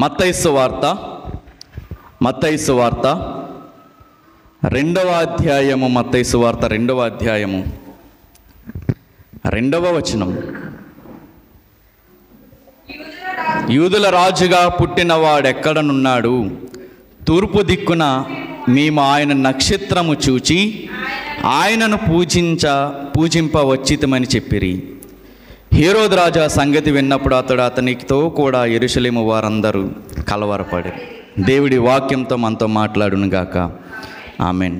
మత్తయి సువార్త 2వ అధ్యాయము, మత్తయి సువార్త 2వ అధ్యాయము 2వ వచనం. యూదుల రాజుగా పుట్టినవాడెక్కడనున్నాడు? తూర్పు దిక్కున మేము ఆయన నక్షత్రము చూచి ఆయనను పూజింప వచ్చితమని చెప్పిరి. హేరోదు రాజా సంగతి విన్నప్పుడు అతనితో కూడా యెరూషలేము వారందరూ కలవరపడి. దేవుడి వాక్యంతో మనతో మాట్లాడును గాక. ఆమెన్.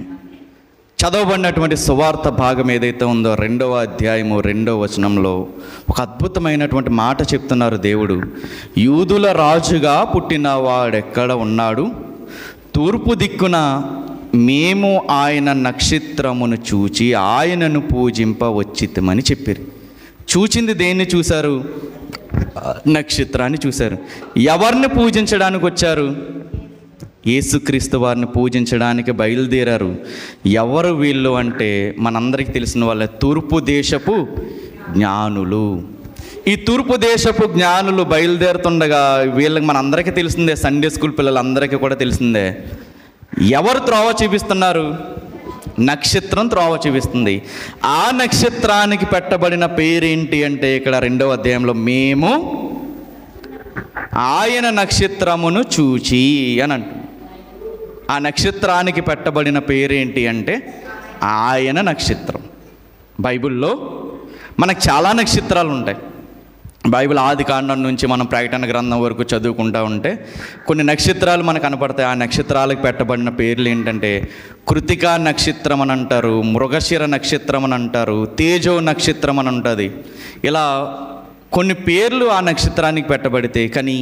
చదవబడినటువంటి సువార్త భాగం ఏదైతే ఉందో 2వ అధ్యాయము 2వ వచనంలో ఒక అద్భుతమైనటువంటి మాట చెప్తున్నారు దేవుడు. యూదుల రాజుగా పుట్టిన వాడెక్కడ ఉన్నాడు? తూర్పు దిక్కున మేము ఆయన నక్షత్రమును చూచి ఆయనను పూజింప వచ్చితమని చెప్పారు. చూచింది దేన్ని చూశారు? నక్షత్రాన్ని చూశారు. ఎవరిని పూజించడానికి వచ్చారు? యేసుక్రీస్తు వారిని పూజించడానికి బయలుదేరారు. ఎవరు వీళ్ళు అంటే మనందరికీ తెలిసిన వాళ్ళే, తూర్పు దేశపు జ్ఞానులు. ఈ తూర్పు దేశపు జ్ఞానులు బయలుదేరుతుండగా వీళ్ళకి మనందరికీ తెలిసిందే, సండే స్కూల్ పిల్లలందరికీ కూడా తెలిసిందే. ఎవరు త్రోవ చూపిస్తున్నారు? నక్షత్రం త్రోవ చూపిస్తుంది. ఆ నక్షత్రానికి పెట్టబడిన పేరేంటి అంటే ఇక్కడ 2వ అధ్యాయంలో మేము ఆయన నక్షత్రమును చూచి అని అంట. ఆ నక్షత్రానికి పెట్టబడిన పేరేంటి అంటే ఆయన నక్షత్రం. బైబిల్లో మనకు చాలా నక్షత్రాలు ఉంటాయి. బైబిల్ ఆది కాండం నుంచి మనం ప్రకటన గ్రంథం వరకు చదువుకుంటూ ఉంటే కొన్ని నక్షత్రాలు మనకు కనపడతాయి. ఆ నక్షత్రాలకు పెట్టబడిన పేర్లు ఏంటంటే కృతికా నక్షత్రం అని అంటారు, మృగశిర నక్షత్రం అని అంటారు, తేజో నక్షత్రం అని ఉంటుంది. ఇలా కొన్ని పేర్లు ఆ నక్షత్రానికి పెట్టబడితే, కానీ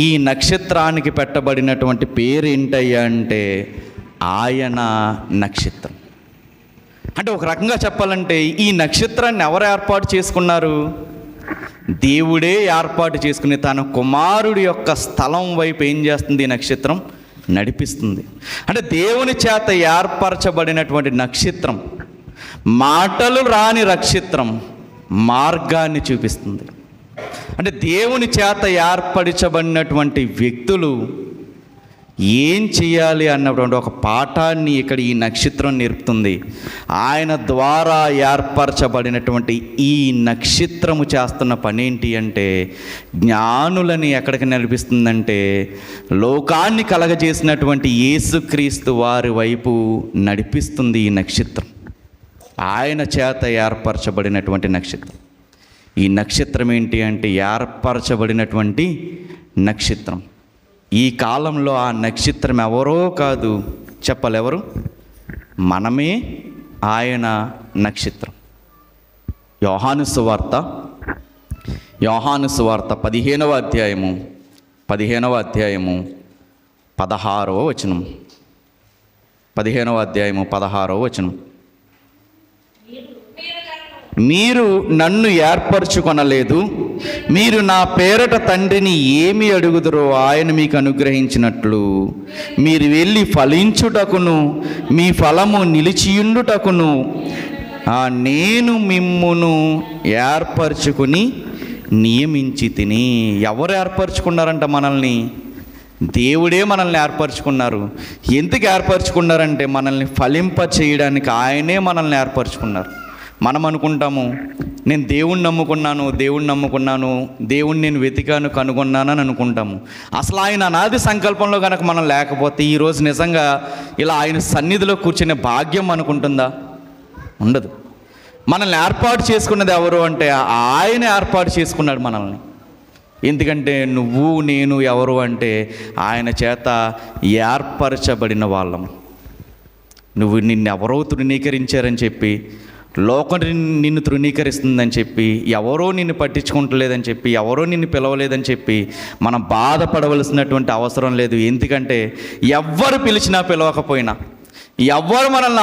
ఈ నక్షత్రానికి పెట్టబడినటువంటి పేరు ఏంటయ్యా అంటే ఆయన నక్షత్రం. అంటే ఒక రకంగా చెప్పాలంటే ఈ నక్షత్రాన్ని ఎవరు ఏర్పాటు చేసుకున్నారు? దేవుడే ఏర్పాటు చేసుకుని తన కుమారుడి యొక్క స్థలం వైపు ఏం చేస్తుంది? ఈ నక్షత్రం నడిపిస్తుంది. అంటే దేవుని చేత ఏర్పరచబడినటువంటి నక్షత్రం, మాటలు రాని నక్షత్రం మార్గాన్ని చూపిస్తుంది. అంటే దేవుని చేత ఏర్పరచబడినటువంటి వ్యక్తులు ఏం చేయాలి అన్నటువంటి ఒక పాఠాన్ని ఇక్కడ ఈ నక్షత్రం నేర్పుతుంది. ఆయన ద్వారా ఏర్పరచబడినటువంటి ఈ నక్షత్రము చేస్తున్న పని ఏంటి అంటే జ్ఞానులని ఎక్కడికి నడిపిస్తుందంటే లోకాన్ని కలగజేసినటువంటి యేసుక్రీస్తు వారి వైపు నడిపిస్తుంది ఈ నక్షత్రం. ఆయన చేత ఏర్పరచబడినటువంటి నక్షత్రం. ఈ నక్షత్రం ఏంటి అంటే ఏర్పరచబడినటువంటి నక్షత్రం. ఈ కాలంలో ఆ నక్షత్రం ఎవరో కాదు, చెప్పాలి ఎవరు? మనమే ఆయన నక్షత్రం. యోహాను సువార్త 15వ అధ్యాయము 16వ వచనం. 15వ అధ్యాయము 16వ వచనం. మీరు నన్ను ఏర్పరచుకొనలేదు, మీరు నా పేరట తండ్రిని ఏమి అడుగుదురో ఆయన మీకు అనుగ్రహించినట్లు మీరు వెళ్ళి ఫలించుటకును మీ ఫలము నిలిచియుండుటకును నేను మిమ్మును ఏర్పరచుకుని నియమించి తిని. ఎవరు ఏర్పరచుకున్నారంట మనల్ని? దేవుడే మనల్ని ఏర్పరచుకున్నారు. ఎందుకు ఏర్పరచుకున్నారంటే మనల్ని ఫలింప చేయడానికి ఆయనే మనల్ని ఏర్పరచుకున్నారు. మనం అనుకుంటాము నేను దేవుణ్ణి నమ్ముకున్నాను, దేవుణ్ణి నేను వెతికాను, కనుగొన్నానని అనుకుంటాము. అసలు ఆయన అనాది సంకల్పంలో కనుక మనం లేకపోతే ఈరోజు నిజంగా ఇలా ఆయన సన్నిధిలో కూర్చునే భాగ్యం అనుకుంటుందా? ఉండదు. మనల్ని ఏర్పాటు చేసుకున్నది ఎవరు అంటే ఆయన ఏర్పాటు చేసుకున్నాడు మనల్ని. ఎందుకంటే నువ్వు నేను ఎవరు అంటే ఆయన చేత ఏర్పరచబడిన వాళ్ళం. నిన్నెవరో తృణీకరించారని చెప్పి, లోకం నిన్ను తృణీకరిస్తుందని చెప్పి, ఎవరో నిన్ను పట్టించుకుంటలేదని చెప్పి, ఎవరో నిన్ను పిలవలేదని చెప్పి మనం బాధపడవలసినటువంటి అవసరం లేదు. ఎందుకంటే ఎవ్వరు పిలిచినా పిలవకపోయినా, ఎవ్వరు మనల్ని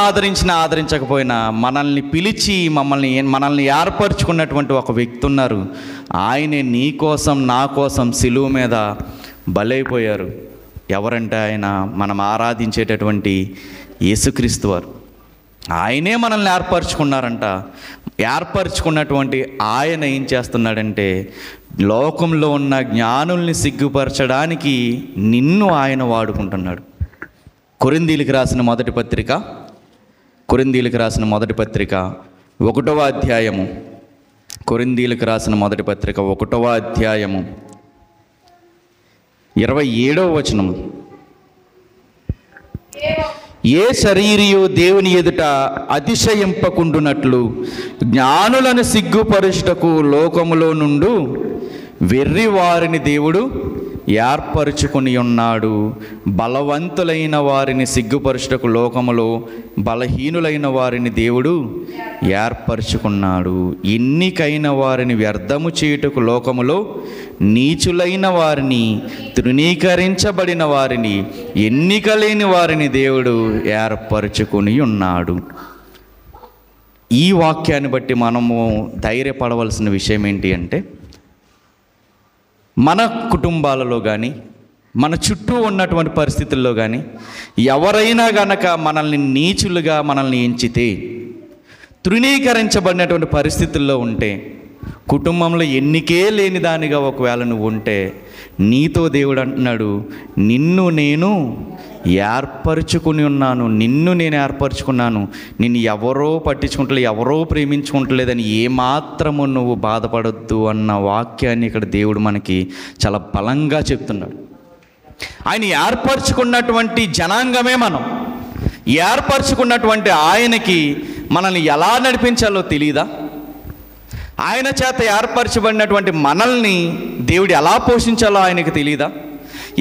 ఆదరించకపోయినా మనల్ని పిలిచి మనల్ని ఏర్పరచుకున్నటువంటి ఒక వ్యక్తి ఉన్నారు. ఆయనే నీ కోసం నా కోసం సిలువ మీద బలైపోయారు. ఎవరంటే ఆయన మనం ఆరాధించేటటువంటి యేసుక్రీస్తు వారు. ఆయనే మనల్ని ఏర్పరచుకున్నారంట. ఏర్పరచుకున్నటువంటి ఆయన ఏం చేస్తున్నాడంటే లోకంలో ఉన్న జ్ఞానుల్ని సిగ్గుపరచడానికి నిన్ను ఆయన వాడుకుంటున్నాడు. కొరింథీయులకు రాసిన మొదటి పత్రిక 1వ అధ్యాయము, కొరింథీయులకు రాసిన మొదటి పత్రిక 1వ అధ్యాయము 27వ వచనం. ఏ శరీరియు దేవుని ఎదుట అతిశయింపకుండునట్లు జ్ఞానులను సిగ్గుపరుచుటకు లోకములో నుండు వెర్రి వారిని దేవుడు ఏర్పరచుకుని ఉన్నాడు. బలవంతులైన వారిని సిగ్గుపరుచుటకు లోకములో బలహీనులైన వారిని దేవుడు ఏర్పరచుకున్నాడు. ఎన్నికైన వారిని వ్యర్థము చేయుటకు లోకములో నీచులైన వారిని, తృణీకరించబడిన వారిని, ఎన్నిక లేని వారిని దేవుడు ఏర్పరచుకుని ఉన్నాడు. ఈ వాక్యాన్ని బట్టి మనము ధైర్యపడవలసిన విషయం ఏంటి అంటే, మన కుటుంబాలలో కానీ మన చుట్టూ ఉన్నటువంటి పరిస్థితుల్లో కానీ ఎవరైనా గనక మనల్ని నీచులుగా మనల్ని ఎంచితే, తృణీకరించబడినటువంటి పరిస్థితుల్లో ఉంటే, కుటుంబంలో ఎన్నికే లేని దానిగా ఒకవేళ నువ్వు ఉంటే, నీతో దేవుడు అంటున్నాడు, నిన్ను నేను ఏర్పరచుకుని ఉన్నాను, నిన్ను నేను ఏర్పరచుకున్నాను, నిన్ను ఎవరో పట్టించుకుంటలే, ఎవరో ప్రేమించుకుంటలేదని ఏమాత్రము నువ్వు బాధపడొద్దు అన్న వాక్యాన్ని ఇక్కడ దేవుడు మనకి చాలా బలంగా చెప్తున్నాడు. ఆయన ఏర్పరచుకున్నటువంటి జనాంగమే మనం. ఏర్పరచుకున్నటువంటి ఆయనకి మనల్ని ఎలా నడిపించాలో తెలీదా? ఆయన చేత ఏర్పరచబడినటువంటి మనల్ని దేవుడు ఎలా పోషించాలో ఆయనకు తెలీదా?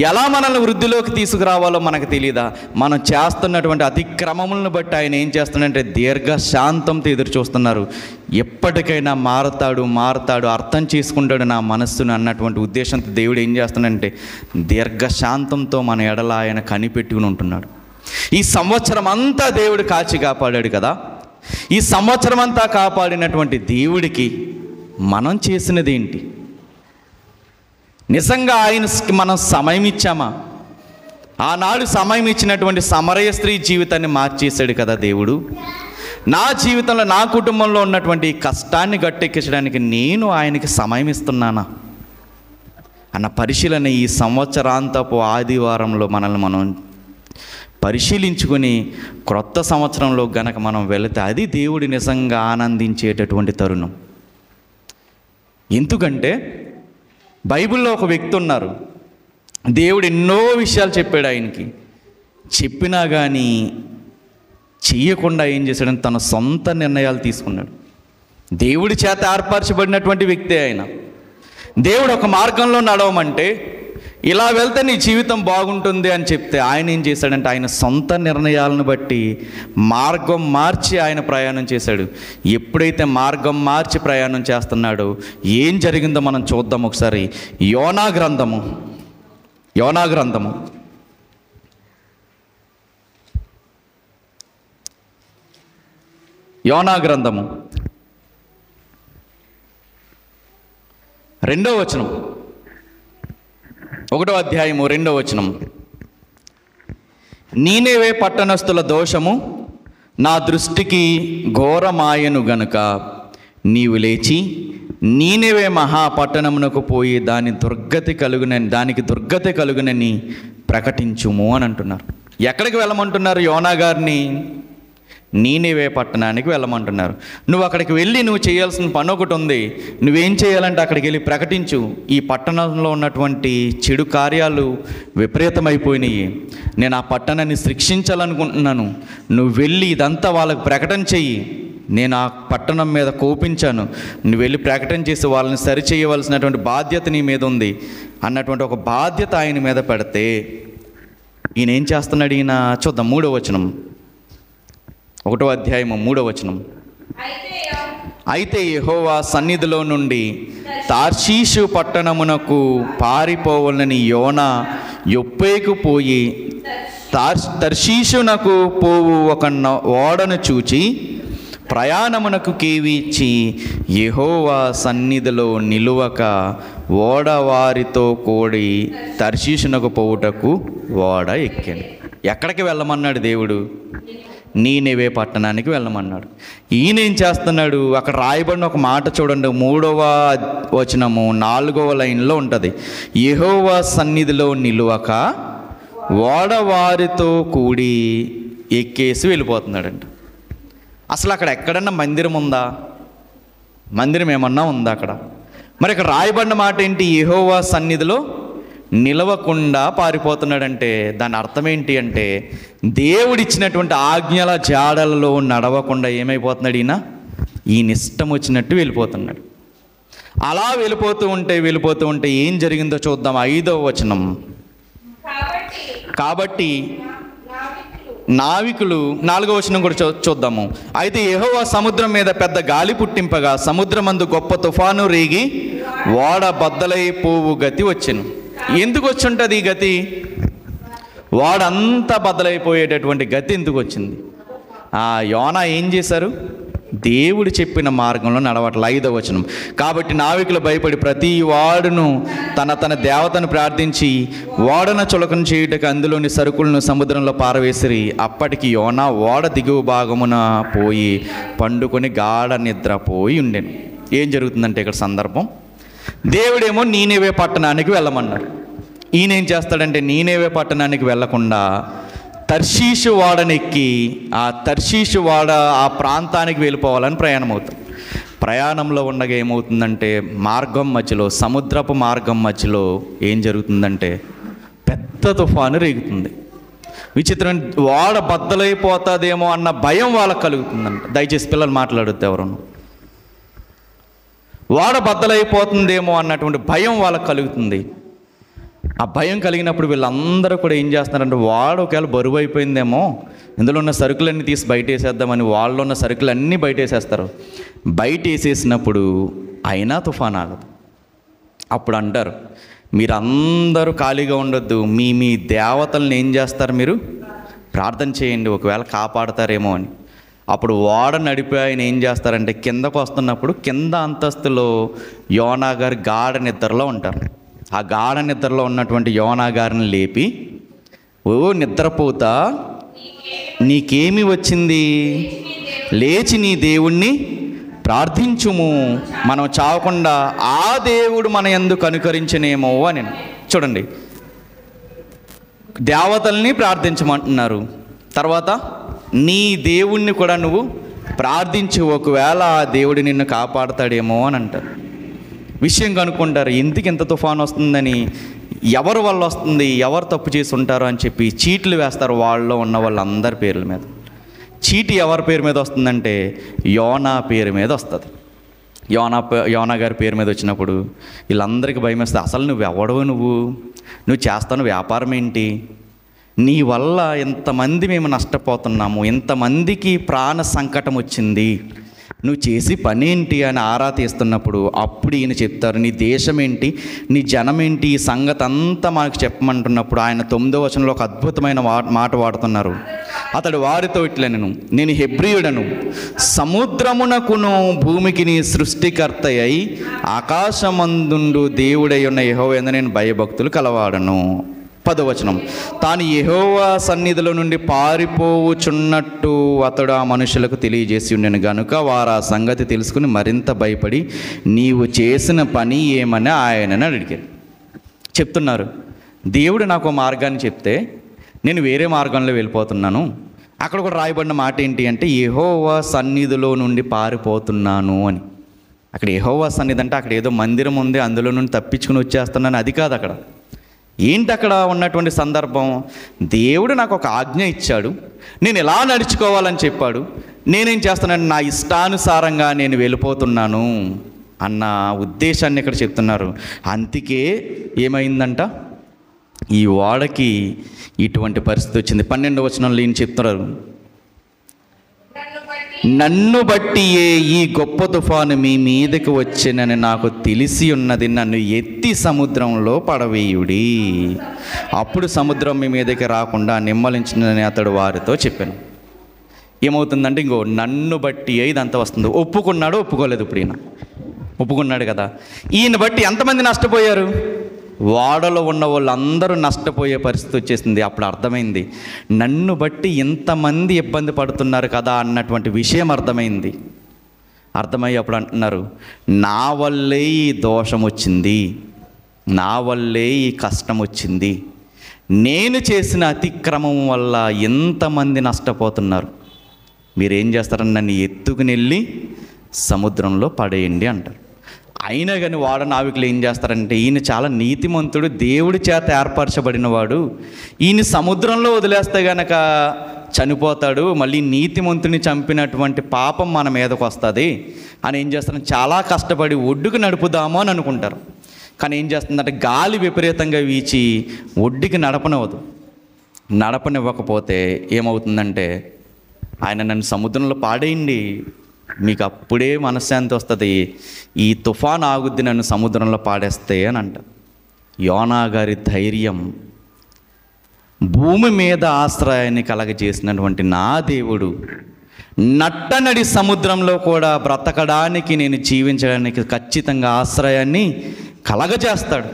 ఎలా మనల్ని వృద్ధిలోకి తీసుకురావాలో మనకు తెలీదా? మనం చేస్తున్నటువంటి అతిక్రమములను బట్టి ఆయన ఏం చేస్తున్నాడంటే దీర్ఘశాంతంతో ఎదురు చూస్తున్నారు. ఎప్పటికైనా మారతాడు, అర్థం చేసుకుంటాడు నా మనస్సును అన్నటువంటి ఉద్దేశంతో దేవుడు ఏం చేస్తున్నాడంటే దీర్ఘశాంతంతో మన ఎడల ఆయన కనిపెట్టుకుని ఉంటున్నాడు. ఈ సంవత్సరం అంతా దేవుడు కాచి కాపాడాడు కదా. ఈ సంవత్సరం అంతా కాపాడినటువంటి దేవుడికి మనం చేసినది ఏంటి? నిజంగా ఆయనకి మనం సమయం ఇచ్చామా? ఆనాడు సమయం ఇచ్చినటువంటి సమరయ స్త్రీ జీవితాన్ని మార్చేశాడు కదా దేవుడు. నా జీవితంలో, నా కుటుంబంలో ఉన్నటువంటి కష్టాన్ని గట్టెక్కించడానికి నేను ఆయనకి సమయం ఇస్తున్నానా అన్న పరిశీలన ఈ సంవత్సరాంతపు ఆదివారంలో మనల్ని మనం పరిశీలించుకొని క్రొత్త సంవత్సరంలో గనక మనం వెళితే అది దేవుడు నిజంగా ఆనందించేటటువంటి తరుణం. ఎందుకంటే బైబిల్లో ఒక వ్యక్తి ఉన్నారు, దేవుడు ఎన్నో విషయాలు చెప్పాడు ఆయనకి, చెప్పినా కానీ చెయ్యకుండా ఏం చేశాడని తన సొంత నిర్ణయాలు తీసుకున్నాడు. దేవుడి చేత ఏర్పరచబడినటువంటి వ్యక్తి ఆయన. దేవుడు ఒక మార్గంలో నడవమంటే, ఇలా వెళ్తే నీ జీవితం బాగుంటుంది అని చెప్తే ఆయన ఏం చేశాడంటే ఆయన సొంత నిర్ణయాలను బట్టి మార్గం మార్చి ఆయన ప్రయాణం చేశాడు. ఎప్పుడైతే మార్గం మార్చి ప్రయాణం చేస్తున్నాడో ఏం జరిగిందో మనం చూద్దాం ఒకసారి. యోనా గ్రంథము 2వ వచనం, 1వ అధ్యాయము 2వ వచనం. నీనేవే పట్టణస్థుల దోషము నా దృష్టికి ఘోరమాయను గనుక నీవు లేచి నీనేవే మహాపట్టణమునకు పోయి దానికి దుర్గతి కలుగునని ప్రకటించుము అని అంటున్నారు. ఎక్కడికి వెళ్ళమంటున్నారు యోనా గారిని? నీనేవే పట్టణానికి వెళ్ళమంటున్నారు. నువ్వు అక్కడికి వెళ్ళి నువ్వు చేయాల్సిన పని ఒకటి ఉంది. నువ్వేం చేయాలంటే అక్కడికి వెళ్ళి ప్రకటించు, ఈ పట్టణంలో ఉన్నటువంటి చెడు కార్యాలు విపరీతమైపోయినాయి, నేను ఆ పట్టణాన్ని శిక్షించాలనుకుంటున్నాను, నువ్వు వెళ్ళి ఇదంతా వాళ్ళకి ప్రకటన చెయ్యి, నేను ఆ పట్టణం మీద కోపించాను, నువ్వు వెళ్ళి ప్రకటన చేసి వాళ్ళని సరిచేయవలసినటువంటి బాధ్యత నీ మీద ఉంది అన్నటువంటి ఒక బాధ్యత ఆయన మీద పెడితే ఈయన ఏం చేస్తున్నాడు? ఈయన చూద్దాం 3వ వచనం, 1వ అధ్యాయము 3వ వచనం. అయితే యెహోవా సన్నిధిలో నుండి తార్షీషు పట్టణమునకు పారిపోవాలని యోనా యొప్పేకు పోయి తర్షీషునకు పోవు ఒక ఓడను చూచి ప్రయాణమునకు కేవిచ్చి యెహోవా సన్నిధిలో నిలువక ఓడ వారితో కూడి తర్షీషునకు పోవుటకు ఓడ ఎక్కాను. ఎక్కడికి వెళ్ళమన్నాడు దేవుడు? నీనెవే పట్టణానికి వెళ్ళమన్నాడు. ఈయన ఏం చేస్తున్నాడు? అక్కడ రాయబడిన ఒక మాట చూడండి, 3వ వచనము 4వ లైన్లో ఉంటుంది. యెహోవా సన్నిధిలో నిలువక ఓడవారితో కూడి ఎక్కేసి వెళ్ళిపోతున్నాడంట. అసలు అక్కడ ఎక్కడన్నా మందిరం ఉందా? మందిరం ఏమన్నా ఉందా అక్కడ? మరి ఇక్కడ రాయబడిన మాట ఏంటి? యెహోవా సన్నిధిలో నిలవకుండా పారిపోతున్నాడంటే దాని అర్థం ఏంటి అంటే, దేవుడిచ్చినటువంటి ఆజ్ఞల జాడలలో నడవకుండా ఏమైపోతున్నాడు? ఈయన ఇష్టం వచ్చినట్టు వెళ్ళిపోతున్నాడు. అలా వెళ్ళిపోతూ ఉంటే ఏం జరిగిందో చూద్దాం. 5వ వచనం. కాబట్టి నావికులు 4వ వచనం కూడా చూద్దాము. అయితే యెహోవా సముద్రం మీద పెద్ద గాలి పుట్టింపగా సముద్రమందు గొప్ప తుఫాను రేగి ఓడ బద్దలైపోవు గతి వచ్చెను. ఎందుకు వచ్చి ఉంటుంది ఈ గతి? వాడంతా బద్దలైపోయేటటువంటి గతి ఎందుకు వచ్చింది? యోనా ఏం చేశారు? దేవుడు చెప్పిన మార్గంలో నడవట్ల. 5వ వచనం. కాబట్టి నావికులు భయపడి ప్రతి వాడును తన దేవతను ప్రార్థించి ఓడన చులకన చేయుటకు అందులోని సరుకులను సముద్రంలో పారవేసిరి. అప్పటికి యోనా ఓడ దిగువ భాగమున పోయి పండుకొని గాఢ నిద్రపోయి ఉండెను. ఏం జరుగుతుందంటే ఇక్కడ సందర్భం, దేవుడేమో నీనెవే పట్టణానికి వెళ్ళమన్నారు. ఈయన ఏం చేస్తాడంటే నీనెవే పట్టణానికి వెళ్లకుండా తర్షీషు వాడనెక్కి ఆ తర్షీషు వాడ ఆ ప్రాంతానికి వెళ్ళిపోవాలని ప్రయాణం అవుతుంది. ప్రయాణంలో ఉండగా ఏమవుతుందంటే సముద్రపు మార్గం మధ్యలో ఏం జరుగుతుందంటే పెద్ద తుఫాను రేగుతుంది. విచిత్రం, వాడ బద్దలైపోతుందేమో అన్న భయం వాళ్ళకు కలుగుతుందంట. దయచేసి పిల్లలు మాట్లాడొద్దు ఎవరు. వాడ బద్దలైపోతుందేమో అన్నటువంటి భయం వాళ్ళకు కలుగుతుంది. ఆ భయం కలిగినప్పుడు వీళ్ళందరూ కూడా ఏం చేస్తున్నారంటే, వాడు ఒకవేళ బరువు అయిపోయిందేమో, ఇందులో ఉన్న సరుకులన్నీ తీసి బయట వేసేద్దామని వాళ్ళలో ఉన్న సరుకులన్నీ బయట వేసేస్తారు. బయట వేసేసినప్పుడు అయినా తుఫాన్ ఆగదు. అప్పుడు అంటారు, మీరందరూ ఖాళీగా ఉండొద్దు, మీ దేవతలను ఏం చేస్తారు? మీరు ప్రార్థన చేయండి, ఒకవేళ కాపాడతారేమో అని. అప్పుడు ఓడ నడిపి ఆయన ఏం చేస్తారంటే కిందకు వస్తున్నప్పుడు కింద అంతస్తులో యోనా గారు గాఢ నిద్రలో ఉంటారు. ఆ గాఢ నిద్రలో ఉన్నటువంటి యోనా గారిని లేపి, ఓ నిద్రపోతా, నీకేమి వచ్చింది? లేచి నీ దేవుణ్ణి ప్రార్థించుము, మనం చావకుండా ఆ దేవుడు మన యందు కనుకరించనేమో అని. చూడండి, దేవతల్ని ప్రార్థించమంటున్నారు. తర్వాత నీ దేవుణ్ణి కూడా నువ్వు ప్రార్థించు, ఒకవేళ ఆ దేవుడు నిన్ను కాపాడతాడేమో అని అంటారు. విషయం కనుక్కుంటారు, ఎందుకు ఇంత తుఫాను వస్తుందని, ఎవరి వల్ల వస్తుంది, ఎవరు తప్పు చేసి ఉంటారు అని చెప్పి చీట్లు వేస్తారు వాళ్ళలో ఉన్న వాళ్ళందరి పేర్ల మీద. చీటి ఎవరి పేరు మీద వస్తుందంటే యోనా పేరు మీద వస్తుంది. యోనా గారి పేరు మీద వచ్చినప్పుడు వీళ్ళందరికీ భయం వేస్తుంది. అసలు నువ్వు ఎవడవు, నువ్వు చేస్తాను వ్యాపారం ఏంటి? నీ వల్ల ఎంతమంది మేము నష్టపోతున్నాము, ఎంతమందికి ప్రాణ సంకటం వచ్చింది, నువ్వు చేసి పని ఏంటి అని ఆరా తీస్తున్నప్పుడు అప్పుడు ఈయన చెప్తారు, నీ దేశం ఏంటి, నీ జనం ఏంటి, ఈ సంగతి అంతా మనకు చెప్పమంటున్నప్పుడు ఆయన 9వ వచనంలో ఒక అద్భుతమైన మాట వాడుతున్నారు. అతడు వారితో ఇట్లనెను, నేను హెబ్రీయుడను, సముద్రమునకును భూమికి నీ సృష్టికర్త అయి ఆకాశమందుండు దేవుడై ఉన్న యెహోవా యందు నేను భయభక్తులు కలవాడను. 10వ వచనం. తాను యెహోవా సన్నిధిలో నుండి పారిపోవుచున్నట్టు అతడు ఆ మనుషులకు తెలియజేసి ఉండెను గనుక వారు ఆ సంగతి తెలుసుకుని మరింత భయపడి నీవు చేసిన పని ఏమని ఆయనని అడిగారు. చెప్తున్నారు, దేవుడు నాకు మార్గాన్ని చెప్తే నేను వేరే మార్గంలో వెళ్ళిపోతున్నాను. అక్కడ కూడా రాయబడిన మాట ఏంటి అంటే యెహోవా సన్నిధిలో నుండి పారిపోతున్నాను అని. అక్కడ యెహోవా సన్నిధి అంటే అక్కడ ఏదో మందిరం ఉంది, అందులో నుండి తప్పించుకుని వచ్చేస్తున్నాను, అది కాదు. అక్కడ ఏంటి అక్కడ ఉన్నటువంటి సందర్భం? దేవుడు నాకు ఒక ఆజ్ఞ ఇచ్చాడు, నేను ఎలా నడుచుకోవాలని చెప్పాడు, నేనేం చేస్తున్నాను, నా ఇష్టానుసారంగా నేను వెళ్ళిపోతున్నాను అన్న ఉద్దేశాన్ని ఇక్కడ చెప్తున్నారు. అందుకే ఏమైందంట, ఈ ఓడకి ఇటువంటి పరిస్థితి వచ్చింది. 12వ వచనంలో ఈయన చెప్తున్నారు, నన్ను బట్టియే ఈ గొప్ప తుఫాను మీ మీదకి వచ్చినని నాకు తెలిసి ఉన్నది, నన్ను ఎత్తి సముద్రంలో పడవేయుడి, అప్పుడు సముద్రం మీ మీదకి రాకుండా నిమ్మలించినని అతడు వారితో చెప్పాను. ఏమవుతుందంటే ఇంకో నన్ను బట్టి ఇదంతా వస్తుంది. ఒప్పుకున్నాడు, ఒప్పుకోలేదు. ఇప్పుడు ఈయన ఒప్పుకున్నాడు కదా, ఈయన బట్టి ఎంతమంది నష్టపోయారు? ఓడలో ఉన్న వాళ్ళందరూ నష్టపోయే పరిస్థితి వచ్చేసింది. అప్పుడు అర్థమైంది, నన్ను బట్టి ఇంతమంది ఇబ్బంది పడుతున్నారు కదా అన్నటువంటి విషయం అర్థమైంది. అర్థమయ్యి అప్పుడు అంటున్నారు, నా వల్లే ఈ దోషం వచ్చింది, నా వల్లే ఈ కష్టం వచ్చింది, నేను చేసిన అతిక్రమం వల్ల ఎంతమంది నష్టపోతున్నారు, మీరేం చేస్తారని నన్ను ఎత్తుకుని వెళ్ళి సముద్రంలో పడేయండి అంటారు. అయినా కానీ వాడ నావికులు ఏం చేస్తారంటే, ఈయన చాలా నీతిమంతుడు, దేవుడి చేత ఏర్పరచబడినవాడు, ఈయన సముద్రంలో వదిలేస్తే గనక చనిపోతాడు, మళ్ళీ నీతిమంతుని చంపినటువంటి పాపం మన మీదకు వస్తుంది అని ఏం చేస్తారు, చాలా కష్టపడి ఒడ్డుకు నడుపుదాము అని అనుకుంటారు. కానీ ఏం చేస్తుందంటే గాలి విపరీతంగా వీచి ఒడ్డుకి నడపనివ్వకపోతే ఏమవుతుందంటే, ఆయన నన్ను సముద్రంలో పాడేయండి, మీకు అప్పుడే మనశ్శాంతి వస్తుంది, ఈ తుఫాన్ ఆగుద్ది నన్ను సముద్రంలో పాడేస్తే అని అంటారు. యోనా గారి ధైర్యం, భూమి మీద ఆశ్రయాన్ని కలగజేసినటువంటి నా దేవుడు నట్టనడి సముద్రంలో కూడా బ్రతకడానికి, నేను జీవించడానికి ఖచ్చితంగా ఆశ్రయాన్ని కలగజేస్తాడు.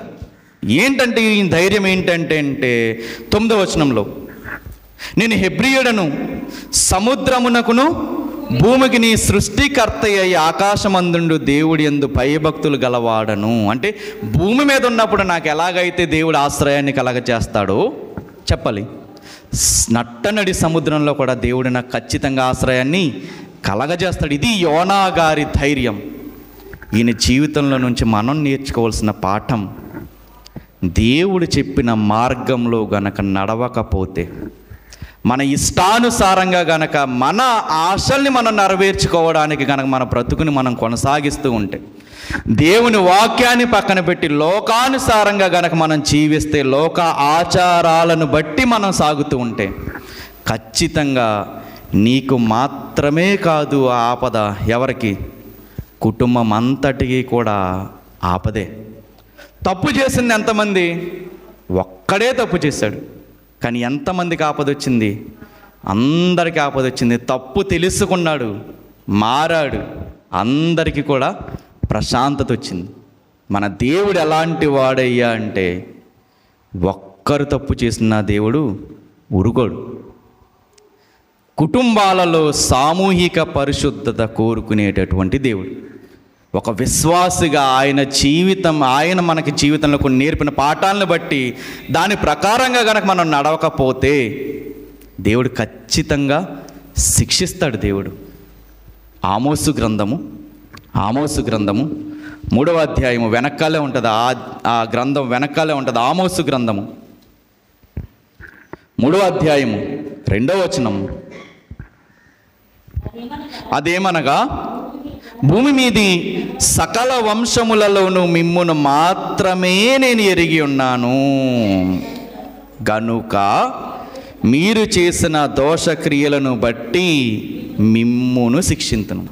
ఏంటంటే ఈ ధైర్యం ఏంటంటే 9వ వచనంలో, నేను హెబ్రీయుడను, సముద్రమునకును భూమికి నీ సృష్టికర్త అయ్యి ఆకాశమందుండు దేవుడి యందు భయభక్తులు గలవాడను. అంటే భూమి మీద ఉన్నప్పుడు నాకు ఎలాగైతే దేవుడు ఆశ్రయాన్ని కలగజేస్తాడో చెప్పాలి, నట్టనడి సముద్రంలో కూడా దేవుడు నాకు ఖచ్చితంగా ఆశ్రయాన్ని కలగజేస్తాడు. ఇది యోనా గారి ధైర్యం. ఈయన జీవితంలో నుంచి మనం నేర్చుకోవాల్సిన పాఠం, దేవుడు చెప్పిన మార్గంలో గనక నడవకపోతే, మన ఇష్టానుసారంగా గనక మన ఆశల్ని మనం నెరవేర్చుకోవడానికి గనక మన బ్రతుకుని మనం కొనసాగిస్తూ ఉంటే, దేవుని వాక్యాన్ని పక్కన పెట్టి లోకానుసారంగా గనక మనం జీవిస్తే, లోక ఆచారాలను బట్టి మనం సాగుతూ ఉంటే, ఖచ్చితంగా నీకు మాత్రమే కాదు ఆ ఆపద, ఎవరికి, కుటుంబం అంతటికి కూడా ఆపదే. తప్పు చేసింది ఎంతమంది? ఒక్కడే తప్పు చేశాడు, కానీ ఎంతమందికి ఆపదొచ్చింది? అందరికీ ఆపదొచ్చింది. తప్పు తెలుసుకున్నాడు, మారాడు, అందరికీ కూడా ప్రశాంతత వచ్చింది. మన దేవుడు ఎలాంటి వాడయ్యా అంటే, ఒక్కరు తప్పు చేసిన దేవుడు ఊరుకోడు. కుటుంబాలలో సామూహిక పరిశుద్ధత కోరుకునేటటువంటి దేవుడు. ఒక విశ్వాసిగా ఆయన మనకి జీవితంలో కొన్ని నేర్పిన పాఠాలను బట్టి దాని ప్రకారంగా కనుక మనం నడవకపోతే దేవుడు ఖచ్చితంగా శిక్షిస్తాడు. దేవుడు ఆమోసు గ్రంథము 3వ అధ్యాయము వెనకాలే ఉంటుంది, ఆ గ్రంథం వెనకాలే ఉంటుంది. ఆమోసు గ్రంథము 3వ అధ్యాయము 2వ వచనం, అదేమనగా భూమి మీది సకల వంశములలోనూ మిమ్మును మాత్రమే నేను ఎరిగి ఉన్నాను, గనుక మీరు చేసిన దోషక్రియలను బట్టి మిమ్మును శిక్షింతును.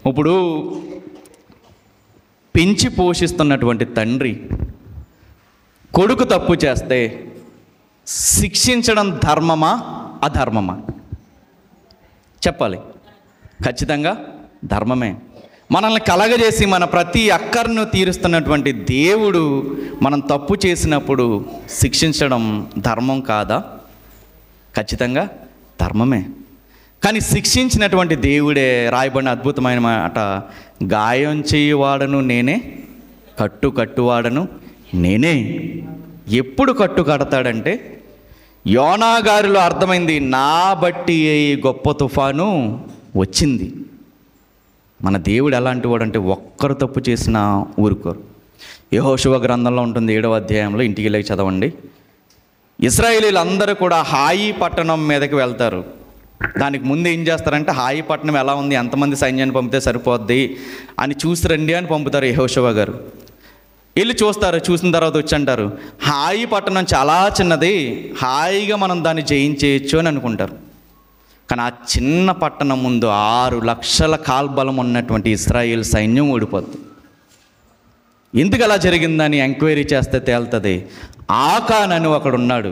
ఇప్పుడు పెంచి పోషిస్తున్నటువంటి తండ్రి కొడుకు తప్పు చేస్తే శిక్షించడం ధర్మమా అధర్మమా? చెప్పాలి, ఖచ్చితంగా ధర్మమే. మనల్ని కలగజేసి మన ప్రతి అక్కర్ను తీరుస్తున్నటువంటి దేవుడు మనం తప్పు చేసినప్పుడు శిక్షించడం ధర్మం కాదా? ఖచ్చితంగా ధర్మమే. కానీ శిక్షించినటువంటి దేవుడే రాయబడిన అద్భుతమైన మాట, గాయం చేయువాడను నేనే, కట్టువాడను నేనే. ఎప్పుడు కట్టు కడతాడంటే, యోనా గారిలో అర్థమైంది, నా బట్టి గొప్ప తుఫాను వచ్చింది. మన దేవుడు ఎలాంటి వాడు అంటే, ఒక్కరు తప్పు చేసినా ఊరుకోరు. యెహోషువ గ్రంథంలో ఉంటుంది 7వ అధ్యాయంలో, ఇంటికి వెళ్ళి చదవండి. ఇశ్రాయేలీలందరూ కూడా హాయి పట్టణం మీదకి వెళ్తారు. దానికి ముందు ఏం చేస్తారంటే, హాయి పట్టణం ఎలా ఉంది, ఎంతమంది సైన్యాన్ని పంపితే సరిపోద్ది అని చూసి రండి అని పంపుతారు యెహోషువ గారు. వెళ్ళి చూస్తారు, చూసిన తర్వాత వచ్చి అంటారు, హాయి పట్టణం చాలా చిన్నది, హాయిగా మనం దాన్ని జయించేయచ్చు అని అనుకుంటారు. కానీ ఆ చిన్న పట్టణం ముందు 6 లక్షల కాల్బలం ఉన్నటువంటి ఇశ్రాయేల్ సైన్యం ఓడిపోద్ది. ఎందుకు అలా జరిగిందని ఎంక్వైరీ చేస్తే తేలుతుంది. ఆకాన్ అని ఒకడు ఉన్నాడు.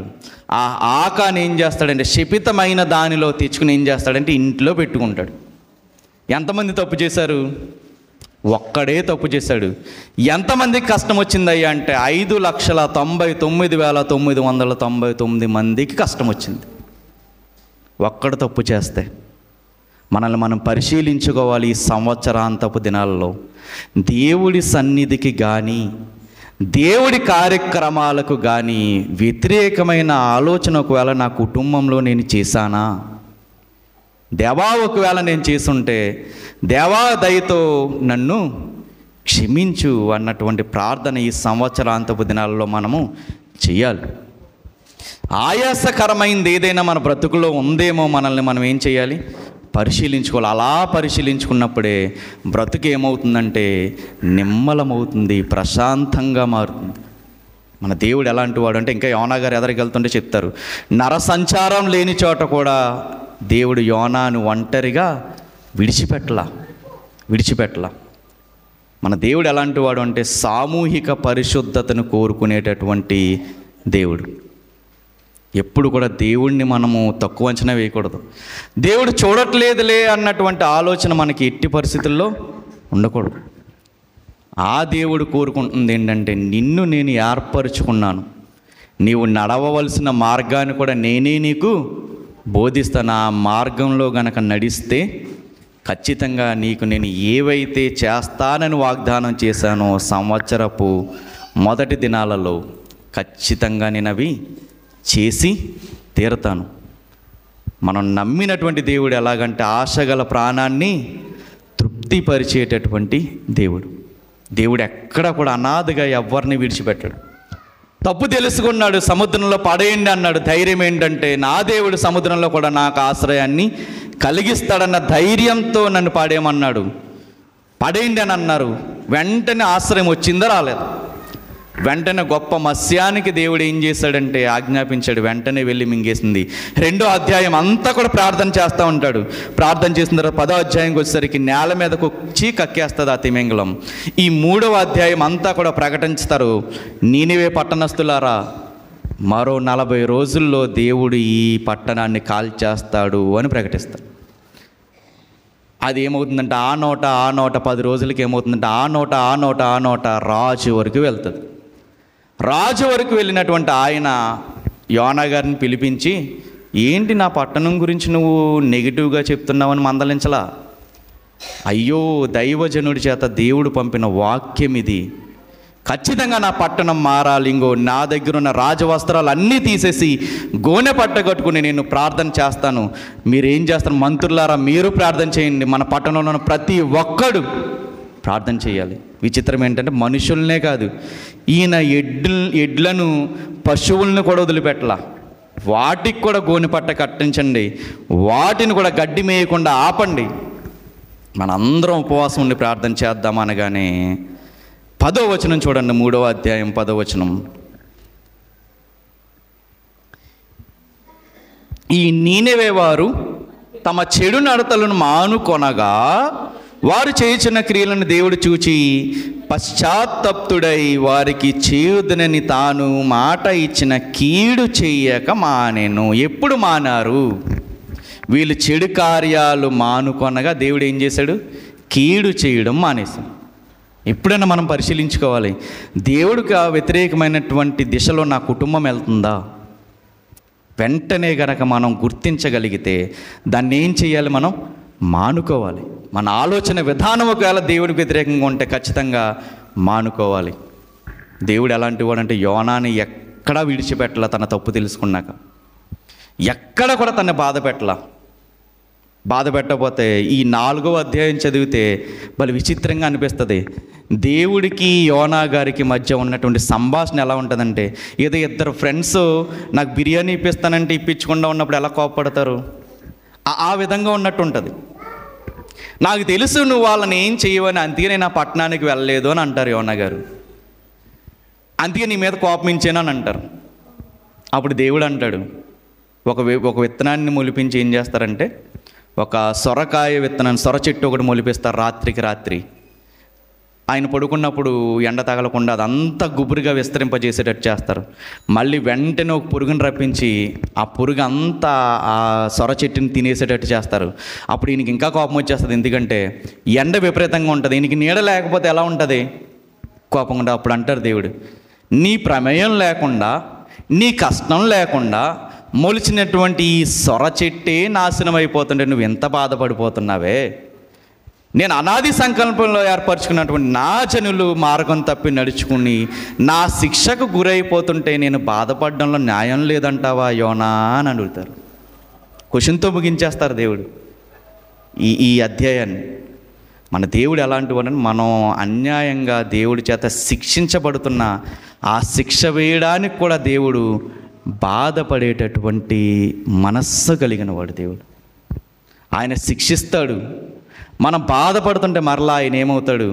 ఆ ఆకాన్ ఏం చేస్తాడంటే, శపితమైన దానిలో తెచ్చుకుని ఏం చేస్తాడంటే ఇంట్లో పెట్టుకుంటాడు. ఎంతమంది తప్పు చేశారు? ఒక్కడే తప్పు చేశాడు. ఎంతమందికి కష్టం వచ్చిందయ్యా అంటే 5,99,999 మందికి కష్టం వచ్చింది. ఒక్కడు తప్పు చేస్తే. మనల్ని మనం పరిశీలించుకోవాలి. ఈ సంవత్సరాంతపు దినాల్లో దేవుడి సన్నిధికి కానీ దేవుడి కార్యక్రమాలకు కానీ వ్యతిరేకమైన ఆలోచన ఒకవేళ నా కుటుంబంలో నేను చేశానా? దేవా ఒకవేళ నేను చేసుంటే దేవా దయతో నన్ను క్షమించు అన్నటువంటి ప్రార్థన ఈ సంవత్సరాంతపు దినాల్లో మనము చేయాలి. ఆయాసకరమైనది ఏదైనా మన బ్రతుకులో ఉందేమో మనల్ని మనం ఏం చేయాలి? పరిశీలించుకోవాలి. అలా పరిశీలించుకున్నప్పుడే బ్రతుకు ఏమవుతుందంటే నిమ్మలమవుతుంది, ప్రశాంతంగా మారుతుంది. మన దేవుడు ఎలాంటి వాడు అంటే, ఇంకా యోనా గారు ఎదరికి వెళ్తుంటే చెప్తారు, నర సంచారం లేని చోట కూడా దేవుడు యోనాను ఒంటరిగా విడిచిపెట్టలా. మన దేవుడు ఎలాంటి వాడు అంటే సామూహిక పరిశుద్ధతను కోరుకునేటటువంటి దేవుడు. ఎప్పుడు కూడా దేవుణ్ణి మనము తక్కువ అంచనా వేయకూడదు. దేవుడు చూడట్లేదులే అన్నటువంటి ఆలోచన మనకి ఎట్టి పరిస్థితుల్లో ఉండకూడదు. ఆ దేవుడు కోరుకుంటుంది ఏంటంటే, నిన్ను నేను ఏర్పరచుకున్నాను, నీవు నడవవలసిన మార్గాన్ని కూడా నేనే నీకు బోధిస్తాను. ఆ మార్గంలో గనక నడిస్తే ఖచ్చితంగా నీకు నేను ఏవైతే చేస్తానని వాగ్దానం చేశానో సంవత్సరపు మొదటి దినాలలో ఖచ్చితంగా నేను అవి చేసి తీరతాను. మనం నమ్మినటువంటి దేవుడు ఎలాగంటే ఆశగల ప్రాణాన్ని తృప్తిపరిచేటటువంటి దేవుడు. దేవుడు ఎక్కడ కూడా అనాథగా ఎవరిని విడిచిపెట్టాడు. తప్పు తెలుసుకున్నాడు, సముద్రంలో పడేయండి అన్నాడు. ధైర్యం ఏంటంటే, నా దేవుడు సముద్రంలో కూడా నాకు ఆశ్రయాన్ని కలిగిస్తాడన్న ధైర్యంతో నన్ను పడేయమన్నాడు. పడేయండి అని అన్నారు. వెంటనే ఆశ్రయం వచ్చిందా? రాలేదు. వెంటనే గొప్ప మత్స్యానికి దేవుడు ఏం చేశాడంటే ఆజ్ఞాపించాడు, వెంటనే వెళ్ళి మింగేసింది. 2వ అధ్యాయం అంతా కూడా ప్రార్థన చేస్తూ ఉంటాడు. ప్రార్థన చేసిన తర్వాత 10వ అధ్యాయంకి వచ్చేసరికి నేల మీదకు వచ్చి కక్కేస్తుంది ఆ తిమింగలం. ఈ 3వ అధ్యాయం అంతా కూడా ప్రకటించుతారు, నీనివే పట్టణస్థులారా, మరో 40 రోజుల్లో దేవుడు ఈ పట్టణాన్ని కాల్చేస్తాడు అని ప్రకటిస్తాడు. అది ఏమవుతుందంటే ఆ నోట 10 రోజులకి ఏమవుతుందంటే ఆ నోట రాజు వరకు వెళ్తుంది. రాజు వరకు వెళ్ళినటువంటి ఆయన యోనా గారిని పిలిపించి, ఏంటి నా పట్టణం గురించి నువ్వు నెగిటివ్గా చెప్తున్నావని మందలించలా. అయ్యో, దైవజనుడి చేత దేవుడు పంపిన వాక్యం ఇది, ఖచ్చితంగా నా పట్టణం మారాలి. ఇంకో నా దగ్గర ఉన్న రాజవస్త్రాలు అన్నీ తీసేసి గోనె పట్ట కట్టుకుని నేను ప్రార్థన చేస్తాను. మీరేం చేస్తారు? మంత్రులారా మీరు ప్రార్థన చేయండి. మన పట్టణంలో ఉన్న ప్రతి ఒక్కడు ప్రార్థన చేయాలి. విచిత్రం ఏంటంటే మనుషుల్నే కాదు, ఈయన ఎడ్లను పశువులను కూడా వదిలిపెట్టలా. వాటికి కూడా గోనె పట్ట కట్టించండి, వాటిని కూడా గడ్డి మేయకుండా ఆపండి, మనందరం ఉపవాసం ఉండి ప్రార్థన చేద్దాం అనగానే 10వ వచనం చూడండి, 3వ అధ్యాయం 10వ వచనం. ఈ నీనెవే వారు తమ చెడు నడతలను మానుకొనగా వారు చేయుచున్న క్రియలను దేవుడు చూచి పశ్చాత్తప్తుడై వారికి చేయుదనని తాను మాట ఇచ్చిన కీడు చెయ్యక మానెను. ఎప్పుడు మానారు? వీళ్ళు చెడు కార్యాలు మానుకొనగా దేవుడు ఏం చేశాడు? కీడు చేయడం మానేశాడు. ఎప్పుడైనా మనం పరిశీలించుకోవాలి, దేవుడికి వ్యతిరేకమైనటువంటి దిశలో నా కుటుంబం వెళ్తుందా? వెంటనే గనక మనం గుర్తించగలిగితే దాన్ని ఏం చేయాలి? మనం మానుకోవాలి. మన ఆలోచన విధానం ఒకవేళ దేవుడికి వ్యతిరేకంగా ఉంటే ఖచ్చితంగా మానుకోవాలి. దేవుడు ఎలాంటి వాడంటే యోనాని ఎక్కడా విడిచిపెట్టలా. తన తప్పు తెలుసుకున్నాక ఎక్కడ కూడా తనని బాధ పెట్టకపోతే ఈ 4వ అధ్యాయం చదివితే భలే విచిత్రంగా అనిపిస్తుంది. దేవుడికి యోనా గారికి మధ్య ఉన్నటువంటి సంభాషణ ఎలా ఉంటుందంటే, ఏదో ఇద్దరు ఫ్రెండ్స్ నాకు బిర్యానీ ఇప్పిస్తానంటే ఇప్పించకుండా ఉన్నప్పుడు ఎలా కోపపడతారు, ఆ విధంగా ఉన్నట్టు ఉంటుంది. నాకు తెలుసు నువ్వు వాళ్ళని ఏం చేయవని, అందుకే నేను ఆ పట్టణానికి వెళ్ళలేదు అని అంటారు యోనా గారు. అందుకే నీ మీద కోపమించాను అని అంటారు. అప్పుడు దేవుడు అంటాడు, ఒక విత్తనాన్ని మొలిపించి ఏం చేస్తారంటే, ఒక సొరకాయ విత్తనాన్ని, సొర చెట్టు ఒకటి మొలిపిస్తారు రాత్రికి రాత్రి. ఆయన పడుకున్నప్పుడు ఎండ తగలకుండా అదంతా గుబురుగా విస్తరింపజేసేటట్టు చేస్తారు. మళ్ళీ వెంటనే ఒక పురుగుని రప్పించి ఆ పురుగు అంతా ఆ సొర చెట్టుని తినేసేటట్టు చేస్తారు. అప్పుడు ఈయనకి ఇంకా కోపం వచ్చేస్తుంది, ఎందుకంటే ఎండ విపరీతంగా ఉంటుంది, ఈయనకి నీడ లేకపోతే ఎలా ఉంటుంది, కోపం ఉంటుంది. అప్పుడు అంటారు దేవుడు, నీ ప్రమేయం లేకుండా, నీ కష్టం లేకుండా మొలిచినటువంటి ఈ సొర చెట్టే నాశనం అయిపోతుంటే నువ్వు ఎంత బాధపడిపోతున్నావే. నేను అనాది సంకల్పంలో ఏర్పరచుకున్నటువంటి నా జనులు మార్గం తప్పి నడుచుకుని నా శిక్షకు గురైపోతుంటే నేను బాధపడడంలో న్యాయం లేదంటావా యోనా అని అడుగుతారు. క్వశ్చన్తో ముగించేస్తారు దేవుడు ఈ అధ్యాయాన్ని. మన దేవుడు ఎలాంటి వాడని, మనం అన్యాయంగా దేవుడి చేత శిక్షించబడుతున్న ఆ శిక్ష వేయడానికి కూడా దేవుడు బాధపడేటటువంటి మనస్సు కలిగిన వాడు దేవుడు. ఆయన శిక్షిస్తాడు. మనం బాధపడుతుంటే మరలా ఆయన ఏమవుతాడు,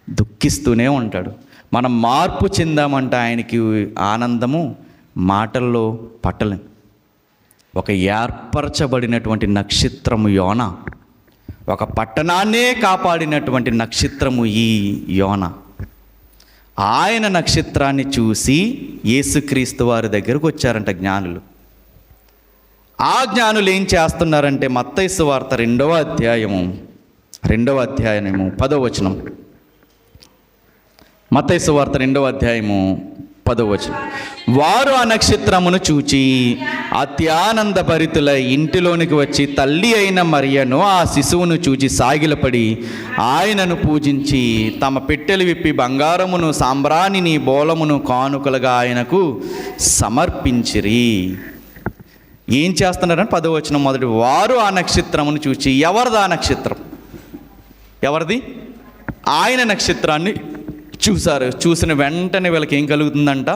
దుఃఖిస్తూనే ఉంటాడు. మనం మార్పు చెందామంటే ఆయనకి ఆనందము మాటల్లో పట్టలేం. ఒక ఏర్పరచబడినటువంటి నక్షత్రము యోనా, ఒక పట్టణాన్నే కాపాడినటువంటి నక్షత్రము ఈ యోనా. ఆయన నక్షత్రాన్ని చూసి యేసుక్రీస్తు వారి దగ్గరకు వచ్చారంట జ్ఞానులు. ఆ జ్ఞానులు ఏం చేస్తున్నారంటే మత్తయి సువార్త 2వ అధ్యాయము 10వ వచనం. మత్తయి సువార్త 2వ అధ్యాయము 10వ వచనం. వారు ఆ నక్షత్రమును చూచి అత్యానందభరితుల ఇంటిలోనికి వచ్చి తల్లి అయిన మరియను ఆ శిశువును చూచి సాగిలపడి ఆయనను పూజించి తమ పెట్టెలు విప్పి బంగారమును సాంబ్రాణిని బోలమును కానుకలుగా ఆయనకు సమర్పించిరి. ఏం చేస్తున్నారని 10వ వచనం మొదటి. వారు ఆ నక్షత్రమును చూచి, ఎవరిది ఆ నక్షత్రం, ఎవరిది, ఆయన నక్షత్రాన్ని చూశారు. చూసిన వెంటనే వీళ్ళకి ఏం కలుగుతుందంట,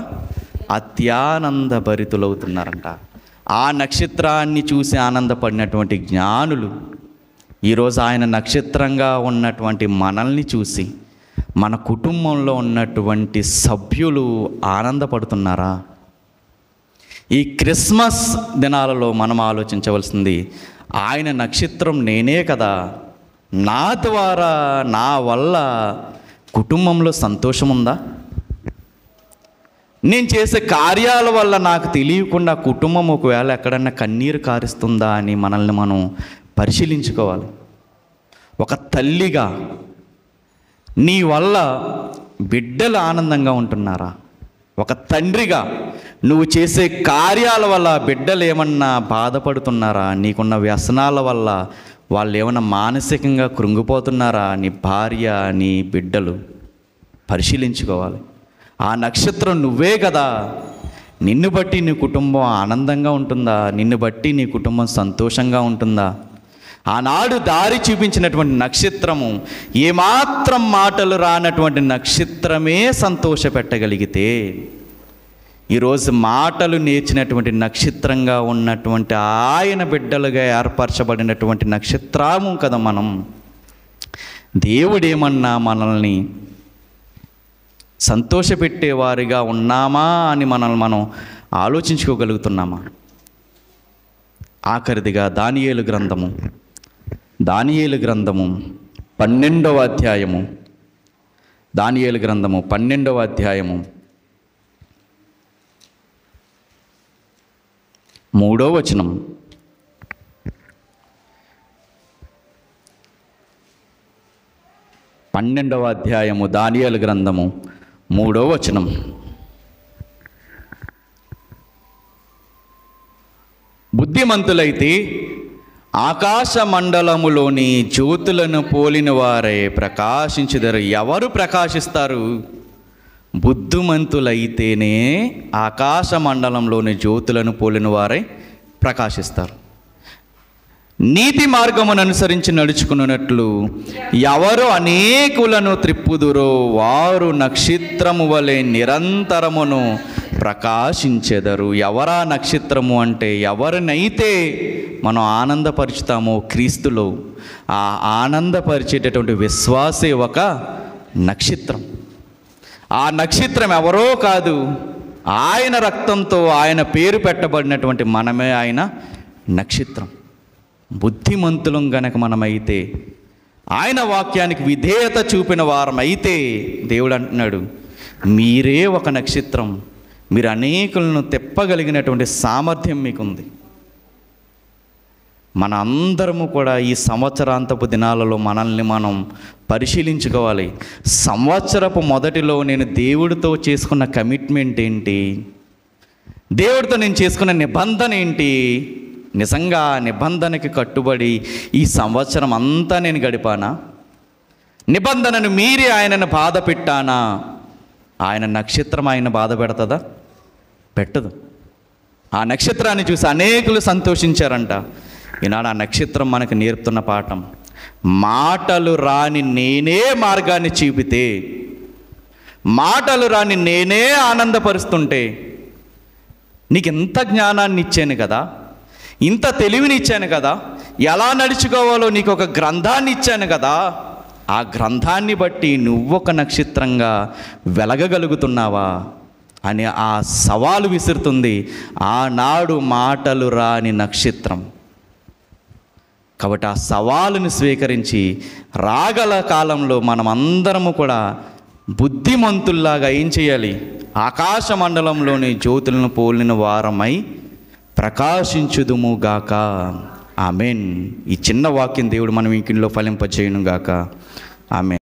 అత్యానంద భరితులవుతున్నారంట. ఆ నక్షత్రాన్ని చూసి ఆనందపడినటువంటి జ్ఞానులు ఈరోజు ఆయన నక్షత్రంగా ఉన్నటువంటి మనల్ని చూసి మన కుటుంబంలో ఉన్నటువంటి సభ్యులు ఆనందపడుతున్నారా? ఈ క్రిస్మస్ దినాలలో మనం ఆలోచించవలసింది, ఆయన నక్షత్రం నేనే కదా, నా ద్వారా నా వల్ల కుటుంబంలో సంతోషం ఉందా? నేను చేసే కార్యాల వల్ల నాకు తెలియకుండా కుటుంబం ఒకవేళ ఎక్కడన్నా కన్నీరు కారుస్తుందా అని మనల్ని మనం పరిశీలించుకోవాలి. ఒక తల్లిగా నీ వల్ల బిడ్డలు ఆనందంగా ఉంటున్నారా? ఒక తండ్రిగా నువ్వు చేసే కార్యాల వల్ల బిడ్డలు ఏమన్నా బాధపడుతున్నారా? నీకున్న వ్యసనాల వల్ల వాళ్ళు ఏమన్నా మానసికంగా కృంగిపోతున్నారా? నీ భార్య, నీ బిడ్డలు పరిశీలించుకోవాలి. ఆ నక్షత్రం నువ్వే కదా. నిన్ను బట్టి నీ కుటుంబం ఆనందంగా ఉంటుందా? నిన్ను బట్టి నీ కుటుంబం సంతోషంగా ఉంటుందా? ఆనాడు దారి చూపించినటువంటి నక్షత్రము, ఏమాత్రం మాటలు రానటువంటి నక్షత్రమే సంతోషపెట్టగలిగితే, ఈరోజు మాటలు నేర్చినటువంటి నక్షత్రంగా ఉన్నటువంటి ఆయన బిడ్డలుగా ఏర్పరచబడినటువంటి నక్షత్రము కదా మనం. దేవుడేమన్నా మనల్ని సంతోషపెట్టేవారిగా ఉన్నామా అని మనల్ని మనం ఆలోచించుకోగలుగుతున్నామా? ఆఖరిదిగా దానియేలు గ్రంథము 12వ అధ్యాయము, దానియేలు గ్రంథము 12వ అధ్యాయము 3వ వచనం. దానియేలు గ్రంథము 3వ వచనం. బుద్ధిమంతులైతే ఆకాశ మండలములోని జ్యోతులను పోలిన వారే ప్రకాశించుదరు. ఎవరు ప్రకాశిస్తారు? బుద్ధిమంతులైతేనే ఆకాశ మండలంలోని జ్యోతులను పోలిన వారే ప్రకాశిస్తారు. నీతి మార్గమును అనుసరించి నడుచుకున్నట్లు ఎవరు అనేకులను త్రిప్పుదురో వారు నక్షత్రము వలె నిరంతరమును ప్రకాశించెదరు. ఎవరా నక్షత్రము అంటే, ఎవరినైతే మనం ఆనందపరుచుతామో క్రీస్తులో, ఆ ఆనందపరిచేటటువంటి విశ్వాసే ఒక నక్షత్రం. ఆ నక్షత్రం ఎవరో కాదు, ఆయన రక్తంతో ఆయన పేరు పెట్టబడినటువంటి మనమే ఆయన నక్షత్రం. బుద్ధిమంతులం గనక మనమైతే ఆయన వాక్యానికి విధేయత చూపిన వారమైతే దేవుడు అంటున్నాడు, మీరే ఒక నక్షత్రం, మీరు అనేకులను తిప్పగలిగినటువంటి సామర్థ్యం మీకుంది. మన అందరము కూడా ఈ సంవత్సరాంతపు దినాలలో మనల్ని మనం పరిశీలించుకోవాలి. సంవత్సరపు మొదటిలో నేను దేవుడితో చేసుకున్న కమిట్మెంట్ ఏంటి, దేవుడితో నేను చేసుకున్న నిబంధన ఏంటి, నిజంగా నిబంధనకి కట్టుబడి ఈ సంవత్సరం అంతా నేను గడిపానా, నిబంధనను మీరి ఆయనను బాధ పెట్టానా? ఆయన నక్షత్రం ఆయన బాధ పెడుతుందా? పెట్టదు. ఆ నక్షత్రాన్ని చూసి అనేకులు సంతోషించారంట. ఈనాడు ఆ నక్షత్రం మనకు నేర్పుతున్న పాఠం, మాటలు రాని నేనే మార్గాన్ని చూపితే, మాటలు రాని నేనే ఆనందపరుస్తుంటే, నీకు ఎంత జ్ఞానాన్ని ఇచ్చాను కదా, ఇంత తెలివిని ఇచ్చాను కదా, ఎలా నడుచుకోవాలో నీకు ఒక గ్రంథాన్ని ఇచ్చాను కదా, ఆ గ్రంథాన్ని బట్టి నువ్వొక నక్షత్రంగా వెలగగలుగుతున్నావా అని ఆ సవాలు విసురుతుంది ఆనాడు మాటలు రాని నక్షత్రం. కాబట్టి ఆ సవాలుని స్వీకరించి రాగల కాలంలో మనం అందరము కూడా బుద్ధిమంతుల్లాగా ఏం చేయాలి? ఆకాశ మండలంలోని జ్యోతులను పోలిన వారమై ప్రకాశించుదుముగాక. ఆమెన్. ఈ చిన్న వాక్యం దేవుడు మనం ఇంకిలో ఫలింపచేయునుగాక. ఆమెన్.